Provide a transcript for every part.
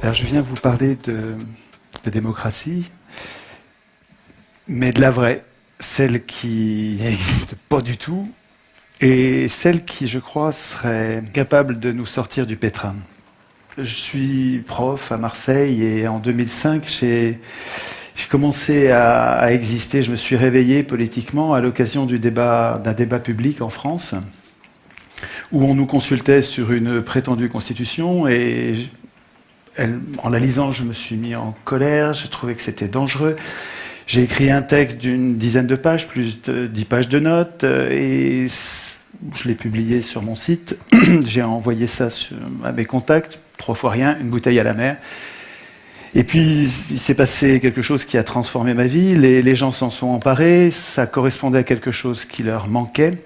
Alors je viens vous parler de démocratie, mais de la vraie, celle qui n'existe pas du tout, et celle qui, je crois, serait capable de nous sortir du pétrin. Je suis prof à Marseille et en 2005, j'ai commencé à exister, je me suis réveillé politiquement à l'occasion d'un débat public en France, où on nous consultait sur une prétendue constitution et en la lisant, je me suis mis en colère, j'ai trouvé que c'était dangereux. J'ai écrit un texte d'une dizaine de pages, plus de 10 pages de notes, et je l'ai publié sur mon site. J'ai envoyé ça à mes contacts, 3 fois rien, une bouteille à la mer. Et puis, il s'est passé quelque chose qui a transformé ma vie. Les gens s'en sont emparés, ça correspondait à quelque chose qui leur manquait.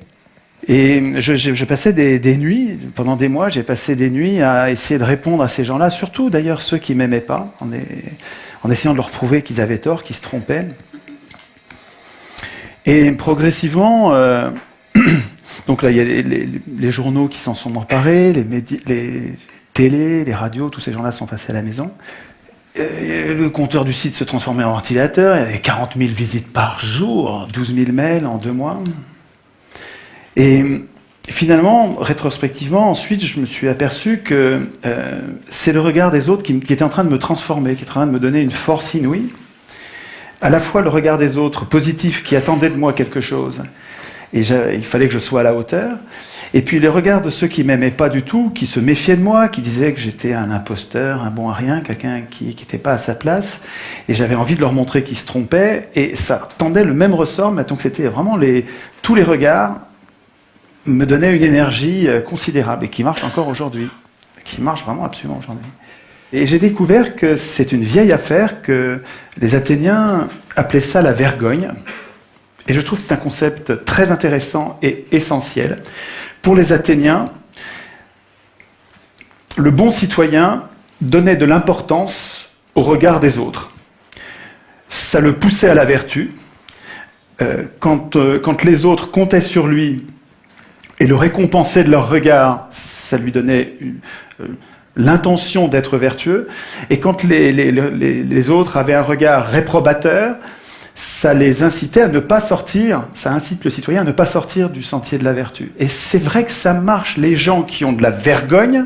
Et je passais des nuits, pendant des mois, j'ai passé des nuits à essayer de répondre à ces gens-là, surtout d'ailleurs ceux qui ne m'aimaient pas, en essayant de leur prouver qu'ils avaient tort, qu'ils se trompaient. Et progressivement, donc là il y a les journaux qui s'en sont emparés, les télés, les radios, tous ces gens-là sont passés à la maison. Et le compteur du site se transformait en ventilateur, il y avait 40 000 visites par jour, 12 000 mails en 2 mois. Et finalement, rétrospectivement, ensuite, je me suis aperçu que c'est le regard des autres qui était en train de me transformer, qui était en train de me donner une force inouïe. À la fois le regard des autres, positif, qui attendaient de moi quelque chose, et il fallait que je sois à la hauteur. Et puis les regards de ceux qui ne m'aimaient pas du tout, qui se méfiaient de moi, qui disaient que j'étais un imposteur, un bon à rien, quelqu'un qui n'était pas à sa place. Et j'avais envie de leur montrer qu'ils se trompaient. Et ça tendait le même ressort, mais donc c'était vraiment tous les regards me donnait une énergie considérable et qui marche encore aujourd'hui, qui marche vraiment absolument aujourd'hui. Et j'ai découvert que c'est une vieille affaire, que les Athéniens appelaient ça la vergogne. Et je trouve que c'est un concept très intéressant et essentiel. Pour les Athéniens, le bon citoyen donnait de l'importance au regard des autres. Ça le poussait à la vertu. Quand les autres comptaient sur lui, et le récompenser de leur regard, ça lui donnait l'intention d'être vertueux. Et quand les autres avaient un regard réprobateur, ça les incitait à ne pas sortir, ça incite le citoyen à ne pas sortir du sentier de la vertu. Et c'est vrai que ça marche. Les gens qui ont de la vergogne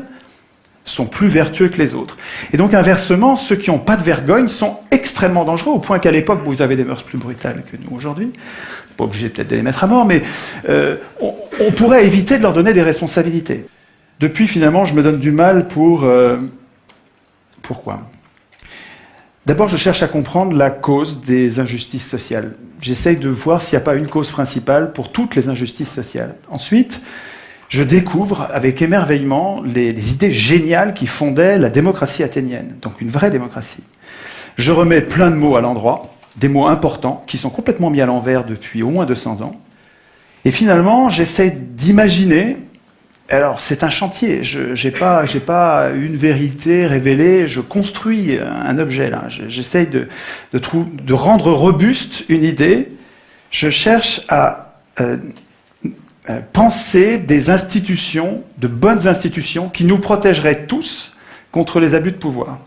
sont plus vertueux que les autres. Et donc inversement, ceux qui n'ont pas de vergogne sont extrêmement dangereux, au point qu'à l'époque, vous avez des mœurs plus brutales que nous aujourd'hui. Pas obligé peut-être de les mettre à mort, mais on pourrait éviter de leur donner des responsabilités. Depuis, finalement, je me donne du mal pourquoi ? D'abord, je cherche à comprendre la cause des injustices sociales. J'essaye de voir s'il n'y a pas une cause principale pour toutes les injustices sociales. Ensuite, je découvre avec émerveillement les idées géniales qui fondaient la démocratie athénienne, donc une vraie démocratie. Je remets plein de mots à l'endroit, des mots importants qui sont complètement mis à l'envers depuis au moins 200 ans. Et finalement, j'essaie d'imaginer. Alors, c'est un chantier. J'ai pas une vérité révélée. Je construis un objet là. J'essaie de rendre robuste une idée. Je cherche à penser des institutions, de bonnes institutions, qui nous protégeraient tous contre les abus de pouvoir.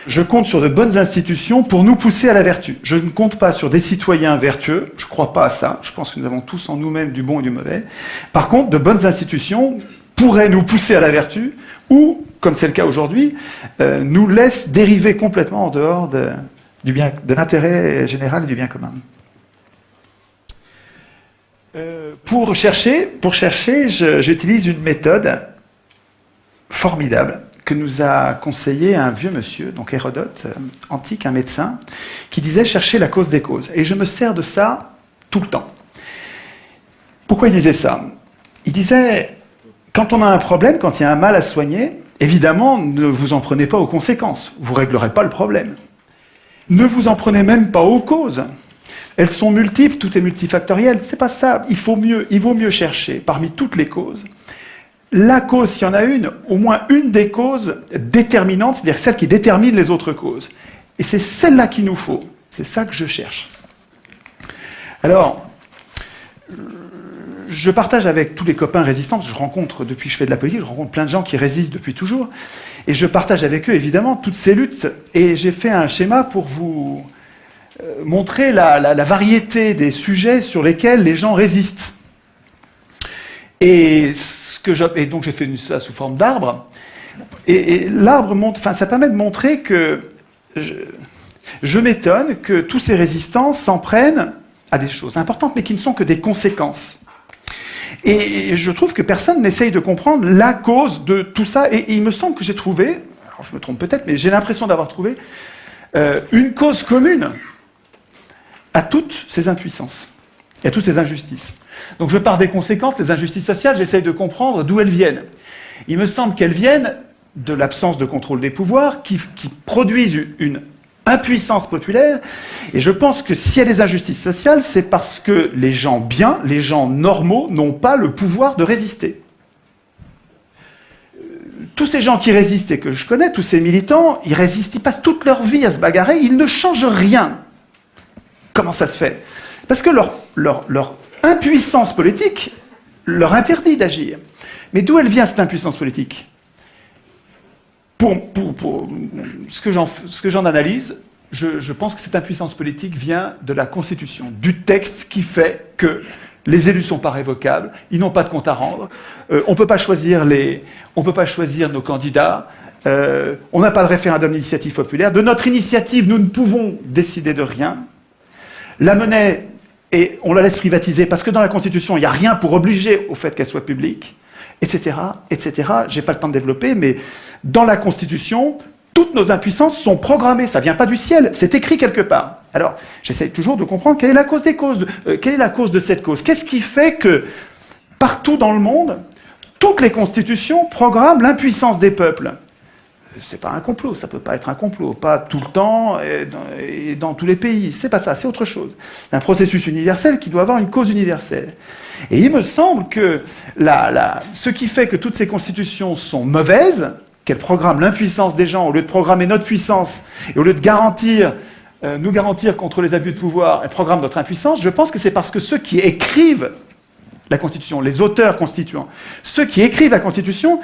Je compte sur de bonnes institutions pour nous pousser à la vertu. Je ne compte pas sur des citoyens vertueux, je ne crois pas à ça, je pense que nous avons tous en nous-mêmes du bon et du mauvais. Par contre, de bonnes institutions pourraient nous pousser à la vertu, ou, comme c'est le cas aujourd'hui, nous laissent dériver complètement en dehors de l'intérêt général et du bien commun. Pour chercher, j'utilise une méthode formidable que nous a conseillé un vieux monsieur, donc Hérodote, antique, un médecin, qui disait chercher la cause des causes. Et je me sers de ça tout le temps. Pourquoi il disait ça ? Il disait, quand on a un problème, quand il y a un mal à soigner, évidemment, ne vous en prenez pas aux conséquences. Vous ne réglerez pas le problème. Ne vous en prenez même pas aux causes. Elles sont multiples, tout est multifactoriel. C'est pas ça. Il vaut mieux chercher parmi toutes les causes. La cause, s'il y en a une, au moins une des causes déterminantes, c'est-à-dire celle qui détermine les autres causes. Et c'est celle-là qu'il nous faut. C'est ça que je cherche. Alors, je partage avec tous les copains résistants, je rencontre, depuis que je fais de la politique, je rencontre plein de gens qui résistent depuis toujours, et je partage avec eux, évidemment, toutes ces luttes, et j'ai fait un schéma pour vous montrer la variété des sujets sur lesquels les gens résistent. Et donc j'ai fait ça sous forme d'arbre, et l'arbre montre, enfin, ça permet de montrer que je m'étonne que tous ces résistants s'en prennent à des choses importantes, mais qui ne sont que des conséquences. Et je trouve que personne n'essaye de comprendre la cause de tout ça, et il me semble que j'ai trouvé, alors je me trompe peut-être, mais j'ai l'impression d'avoir trouvé une cause commune à toutes ces impuissances, et à toutes ces injustices. Donc je pars des conséquences, les injustices sociales, j'essaye de comprendre d'où elles viennent. Il me semble qu'elles viennent de l'absence de contrôle des pouvoirs qui produisent une impuissance populaire, et je pense que s'il y a des injustices sociales, c'est parce que les gens bien, les gens normaux, n'ont pas le pouvoir de résister. Tous ces gens qui résistent et que je connais, tous ces militants, ils résistent, ils passent toute leur vie à se bagarrer, ils ne changent rien. Comment ça se fait? Parce que leur impuissance politique leur interdit d'agir. Mais d'où elle vient, cette impuissance politique? Pour ce que j'en analyse, je pense que cette impuissance politique vient de la Constitution, du texte qui fait que les élus ne sont pas révocables, ils n'ont pas de compte à rendre, on ne peut pas choisir nos candidats, on n'a pas de référendum d'initiative populaire, de notre initiative, nous ne pouvons décider de rien. La monnaie, on la laisse privatiser parce que dans la Constitution, il n'y a rien pour obliger au fait qu'elle soit publique, etc., etc. Je n'ai pas le temps de développer, mais dans la Constitution, toutes nos impuissances sont programmées. Ça ne vient pas du ciel, c'est écrit quelque part. Alors, j'essaye toujours de comprendre quelle est la cause des causes, quelle est la cause de cette cause. Qu'est-ce qui fait que, partout dans le monde, toutes les constitutions programment l'impuissance des peuples? C'est pas un complot, ça peut pas être un complot, pas tout le temps et dans tous les pays. C'est pas ça, c'est autre chose. C'est un processus universel qui doit avoir une cause universelle. Et il me semble que ce qui fait que toutes ces constitutions sont mauvaises, qu'elles programment l'impuissance des gens au lieu de programmer notre puissance et au lieu de nous garantir contre les abus de pouvoir, elles programment notre impuissance. Je pense que c'est parce que ceux qui écrivent la Constitution, les auteurs constituants, ceux qui écrivent la Constitution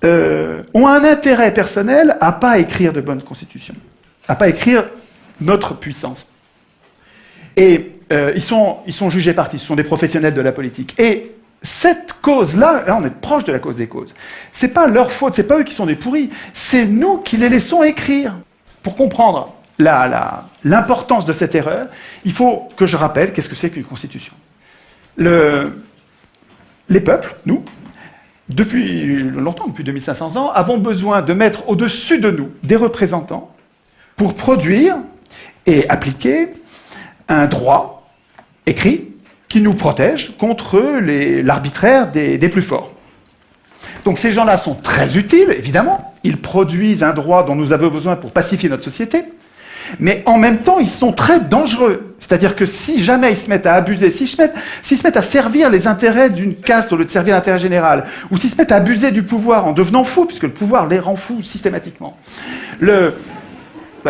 ont un intérêt personnel à pas écrire de bonnes constitutions, à pas écrire notre puissance. Et ils sont jugés partis, ce sont des professionnels de la politique. Et cette cause-là, là on est proche de la cause des causes, c'est pas leur faute, c'est pas eux qui sont des pourris, c'est nous qui les laissons écrire. Pour comprendre l'importance de cette erreur, il faut que je rappelle qu'est-ce que c'est qu'une constitution. Les peuples, nous, depuis longtemps, depuis 2500 ans, avons besoin de mettre au-dessus de nous des représentants pour produire et appliquer un droit écrit qui nous protège contre l'arbitraire des plus forts. Donc ces gens-là sont très utiles, évidemment. Ils produisent un droit dont nous avons besoin pour pacifier notre société. Mais en même temps, ils sont très dangereux. C'est-à-dire que si jamais ils se mettent à abuser, s'ils se mettent à servir les intérêts d'une caste au lieu de servir l'intérêt général, ou s'ils se mettent à abuser du pouvoir en devenant fous, puisque le pouvoir les rend fous systématiquement.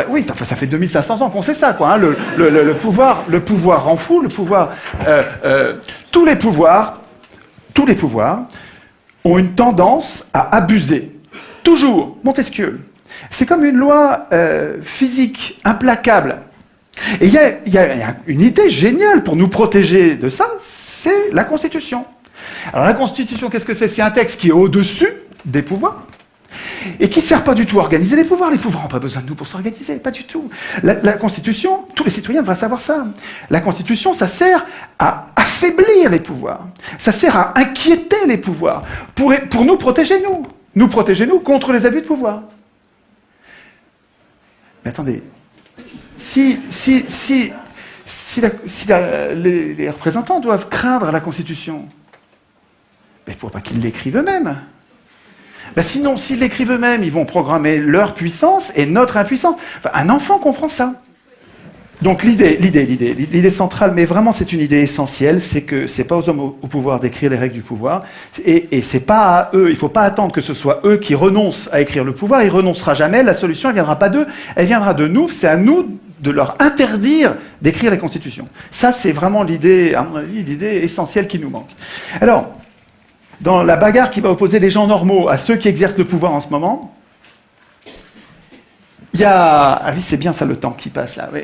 Oui, ça fait 2500 ans qu'on sait ça, quoi. Hein. Le pouvoir rend fou, tous les pouvoirs ont une tendance à abuser. Toujours. Montesquieu. C'est comme une loi physique implacable. Et il y a une idée géniale pour nous protéger de ça, c'est la Constitution. Alors la Constitution, qu'est-ce que c'est? C'est un texte qui est au-dessus des pouvoirs et qui ne sert pas du tout à organiser les pouvoirs. Les pouvoirs n'ont pas besoin de nous pour s'organiser, pas du tout. La Constitution, tous les citoyens devraient savoir ça. La Constitution, ça sert à affaiblir les pouvoirs. Ça sert à inquiéter les pouvoirs pour nous protéger, nous protéger, contre les abus de pouvoir. Mais attendez, si les représentants doivent craindre la Constitution, il ne faut pas qu'ils l'écrivent eux-mêmes. Sinon, s'ils l'écrivent eux-mêmes, ils vont programmer leur puissance et notre impuissance. Enfin, un enfant comprend ça. Donc l'idée centrale, mais vraiment c'est une idée essentielle, c'est que c'est pas aux hommes au pouvoir d'écrire les règles du pouvoir, et c'est pas à eux, il faut pas attendre que ce soit eux qui renoncent à écrire le pouvoir, il renoncera jamais, la solution elle viendra pas d'eux, elle viendra de nous, c'est à nous de leur interdire d'écrire les constitutions. Ça, c'est vraiment l'idée, à mon avis, l'idée essentielle qui nous manque. Alors, dans la bagarre qui va opposer les gens normaux à ceux qui exercent le pouvoir en ce moment, il y a... Ah oui, c'est bien ça, le temps qui passe là. Oui.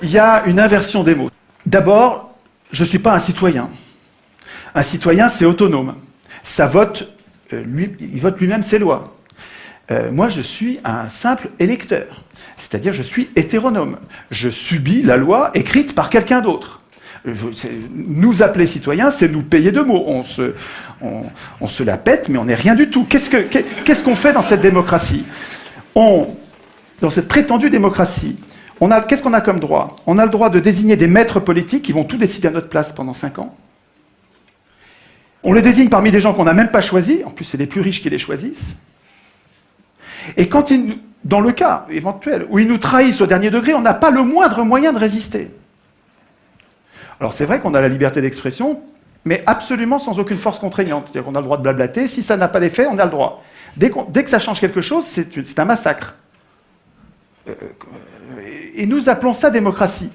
Il y a une inversion des mots. D'abord, je ne suis pas un citoyen. Un citoyen, c'est autonome. Ça vote, il vote lui-même ses lois. Moi, je suis un simple électeur. C'est-à-dire, je suis hétéronome. Je subis la loi écrite par quelqu'un d'autre. Nous appeler citoyens, c'est nous payer de mots. On se la pète, mais on n'est rien du tout. Qu'est-ce qu'on fait dans cette démocratie? Dans cette prétendue démocratie, qu'est-ce qu'on a comme droit? On a le droit de désigner des maîtres politiques qui vont tout décider à notre place pendant 5 ans. On les désigne parmi des gens qu'on n'a même pas choisis. En plus, c'est les plus riches qui les choisissent. Et quand dans le cas éventuel où ils nous trahissent au dernier degré, on n'a pas le moindre moyen de résister. Alors c'est vrai qu'on a la liberté d'expression, mais absolument sans aucune force contraignante. C'est-à-dire qu'on a le droit de blablater, si ça n'a pas d'effet, on a le droit. Dès que ça change quelque chose, c'est un massacre. Et nous appelons ça démocratie.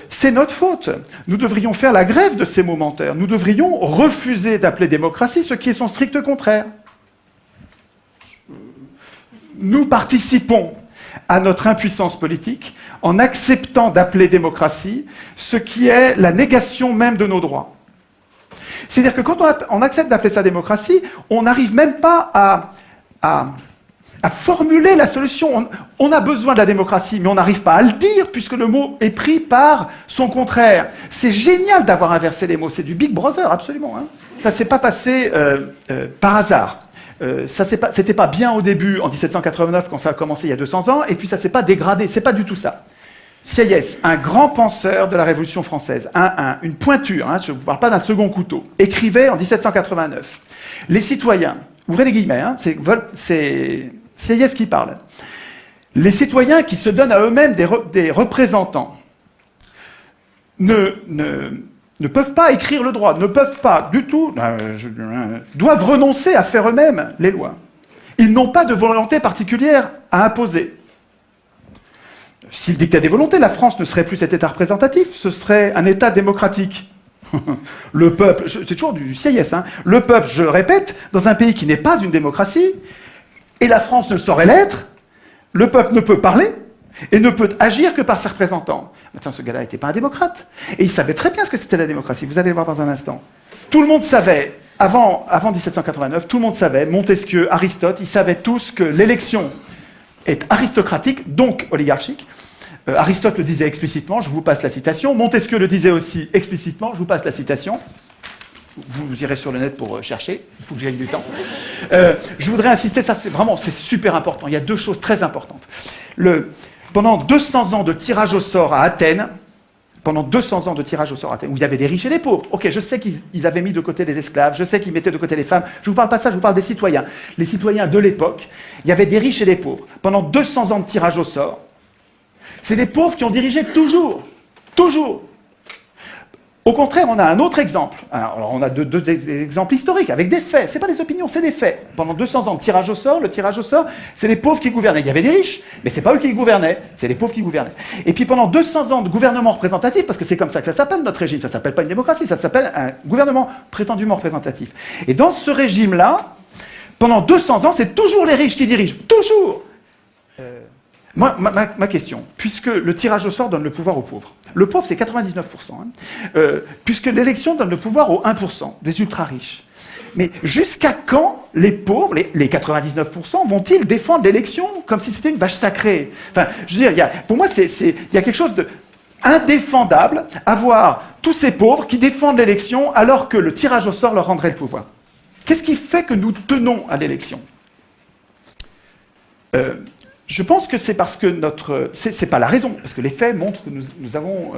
C'est notre faute. Nous devrions faire la grève de ces momentaires. Nous devrions refuser d'appeler démocratie ce qui est son strict contraire. Nous participons à notre impuissance politique en acceptant d'appeler démocratie ce qui est la négation même de nos droits. C'est-à-dire que quand on accepte d'appeler ça démocratie, on n'arrive même pas à formuler la solution. On a besoin de la démocratie, mais on n'arrive pas à le dire puisque le mot est pris par son contraire. C'est génial d'avoir inversé les mots, c'est du Big Brother, absolument. Hein. Ça ne s'est pas passé par hasard. C'était pas bien au début, en 1789, quand ça a commencé il y a 200 ans, et puis ça s'est pas dégradé, c'est pas du tout ça. Sieyès, un grand penseur de la Révolution française, une pointure, hein, je ne vous parle pas d'un second couteau, écrivait en 1789, les citoyens, ouvrez les guillemets, hein, c'est Sieyès qui parle, les citoyens qui se donnent à eux-mêmes des représentants ne peuvent pas écrire le droit, ne peuvent pas du tout, doivent renoncer à faire eux-mêmes les lois. Ils n'ont pas de volonté particulière à imposer. S'ils dictaient des volontés, la France ne serait plus cet État représentatif, ce serait un État démocratique. Le peuple, c'est toujours du Sieyès, hein, le peuple, je le répète, dans un pays qui n'est pas une démocratie, et la France ne saurait l'être, le peuple ne peut parler, et ne peut agir que par ses représentants. Attends, ce gars-là n'était pas un démocrate. Et il savait très bien ce que c'était la démocratie. Vous allez le voir dans un instant. Tout le monde savait, avant 1789, tout le monde savait, Montesquieu, Aristote, ils savaient tous que l'élection est aristocratique, donc oligarchique. Aristote le disait explicitement, je vous passe la citation. Montesquieu le disait aussi explicitement, je vous passe la citation. Vous irez sur le net pour chercher, il faut que j'aille du temps. Je voudrais insister, ça c'est super important. Il y a 2 choses très importantes. Pendant 200 ans de tirage au sort à Athènes, où il y avait des riches et des pauvres. Ok, je sais qu'ils avaient mis de côté les esclaves, je sais qu'ils mettaient de côté les femmes. Je ne vous parle pas de ça, je vous parle des citoyens. Les citoyens de l'époque, il y avait des riches et des pauvres. Pendant 200 ans de tirage au sort, c'est les pauvres qui ont dirigé toujours. Toujours. Au contraire, on a un autre exemple. Alors, on a deux exemples historiques, avec des faits. Ce n'est pas des opinions, c'est des faits. Pendant 200 ans de tirage au sort, le tirage au sort, c'est les pauvres qui gouvernaient. Il y avait des riches, mais ce n'est pas eux qui gouvernaient, c'est les pauvres qui gouvernaient. Et puis pendant 200 ans de gouvernement représentatif, parce que c'est comme ça que ça s'appelle notre régime, ça ne s'appelle pas une démocratie, ça s'appelle un gouvernement prétendument représentatif. Et dans ce régime-là, pendant 200 ans, c'est toujours les riches qui dirigent. Toujours. Moi, ma question, puisque le tirage au sort donne le pouvoir aux pauvres, le pauvre c'est 99%, hein, puisque l'élection donne le pouvoir aux 1%, des ultra-riches, mais jusqu'à quand les pauvres, les 99%, vont-ils défendre l'élection comme si c'était une vache sacrée? Enfin, je veux dire, pour moi, il y a quelque chose d'indéfendable à voir tous ces pauvres qui défendent l'élection alors que le tirage au sort leur rendrait le pouvoir. Qu'est-ce qui fait que nous tenons à l'élection? Je pense que c'est parce que c'est pas la raison, parce que les faits montrent que nous n'avons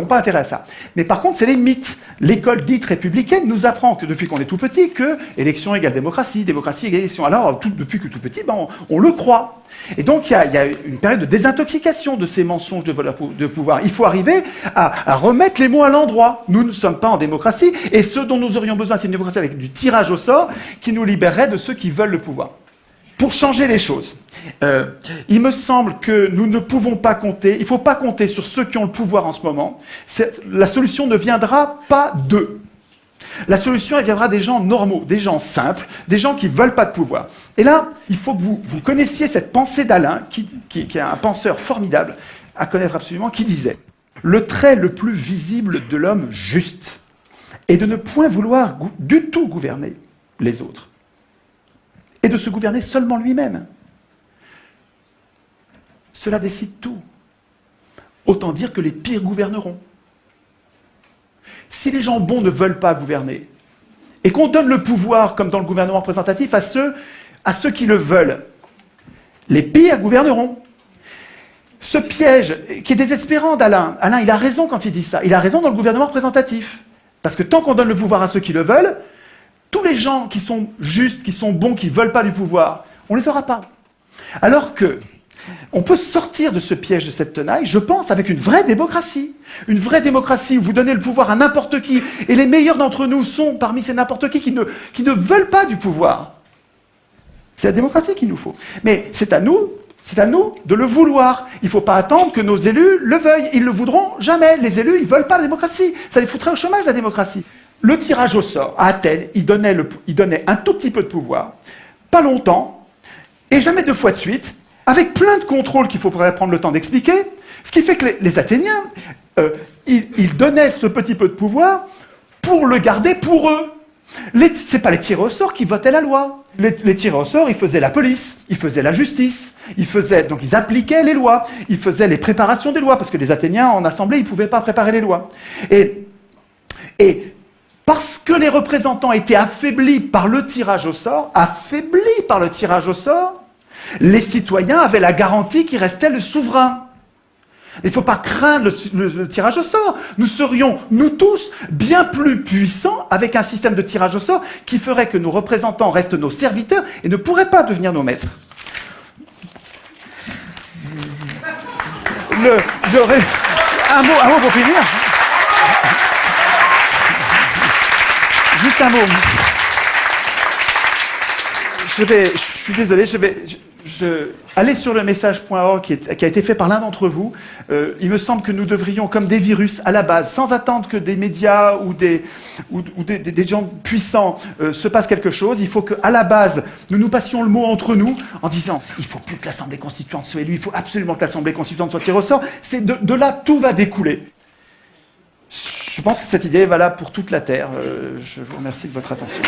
pas intérêt à ça. Mais par contre, c'est les mythes. L'école dite républicaine nous apprend que depuis qu'on est tout petit, que élection égale démocratie, démocratie égale élection. Alors, depuis que tout petit, on le croit. Et donc, il y a une période de désintoxication de ces mensonges de pouvoir. Il faut arriver à remettre les mots à l'endroit. Nous ne sommes pas en démocratie, et ce dont nous aurions besoin, c'est une démocratie avec du tirage au sort qui nous libérerait de ceux qui veulent le pouvoir. pour changer les choses, il me semble que nous ne pouvons pas compter, il ne faut pas compter sur ceux qui ont le pouvoir en ce moment. La solution ne viendra pas d'eux. La solution, elle viendra des gens normaux, des gens simples, des gens qui ne veulent pas de pouvoir. Et là, il faut que vous connaissiez cette pensée d'Alain, qui est un penseur formidable, à connaître absolument, qui disait « Le trait le plus visible de l'homme juste est de ne point vouloir du tout gouverner les autres, et de se gouverner seulement lui-même. Cela décide tout. Autant dire que les pires gouverneront. Si les gens bons ne veulent pas gouverner, et qu'on donne le pouvoir, comme dans le gouvernement représentatif, à ceux qui le veulent, les pires gouverneront. Ce piège qui est désespérant d'Alain, Alain, il a raison quand il dit ça, il a raison dans le gouvernement représentatif. Parce que tant qu'on donne le pouvoir à ceux qui le veulent, tous les gens qui sont justes, qui sont bons, qui ne veulent pas du pouvoir, on ne les aura pas. Alors que on peut sortir de ce piège de cette tenaille, je pense, avec une vraie démocratie. Une vraie démocratie où vous donnez le pouvoir à n'importe qui, et les meilleurs d'entre nous sont parmi ces n'importe qui ne veulent pas du pouvoir. C'est la démocratie qu'il nous faut. Mais c'est à nous de le vouloir. Il ne faut pas attendre que nos élus le veuillent. Ils ne le voudront jamais. Les élus, ils ne veulent pas la démocratie. Ça les foutrait au chômage, la démocratie. Le tirage au sort, à Athènes, il donnait un tout petit peu de pouvoir, pas longtemps, et jamais 2 fois de suite, avec plein de contrôles qu'il faudrait prendre le temps d'expliquer, ce qui fait que les Athéniens, ils donnaient ce petit peu de pouvoir pour le garder pour eux. Ce n'est pas les tirés au sort qui votaient la loi. Les tirés au sort, ils faisaient la police, ils faisaient la justice, donc ils appliquaient les lois, ils faisaient les préparations des lois, parce que les Athéniens, en assemblée, ils ne pouvaient pas préparer les lois. Et parce que les représentants étaient affaiblis par le tirage au sort, les citoyens avaient la garantie qu'il restait le souverain. Il ne faut pas craindre le tirage au sort. Nous serions, nous tous, bien plus puissants avec un système de tirage au sort qui ferait que nos représentants restent nos serviteurs et ne pourraient pas devenir nos maîtres. J'aurais un mot pour finir. Juste un mot. Je suis désolé, allez sur le message.org qui a été fait par l'un d'entre vous. Il me semble que nous devrions, comme des virus, à la base, sans attendre que des médias ou des gens puissants se passent quelque chose, il faut qu'à la base, nous passions le mot entre nous en disant « il ne faut plus que l'Assemblée constituante soit élue, il faut absolument que l'Assemblée constituante soit tirée au sort ». De là, tout va découler. Je pense que cette idée est valable pour toute la Terre. Je vous remercie de votre attention.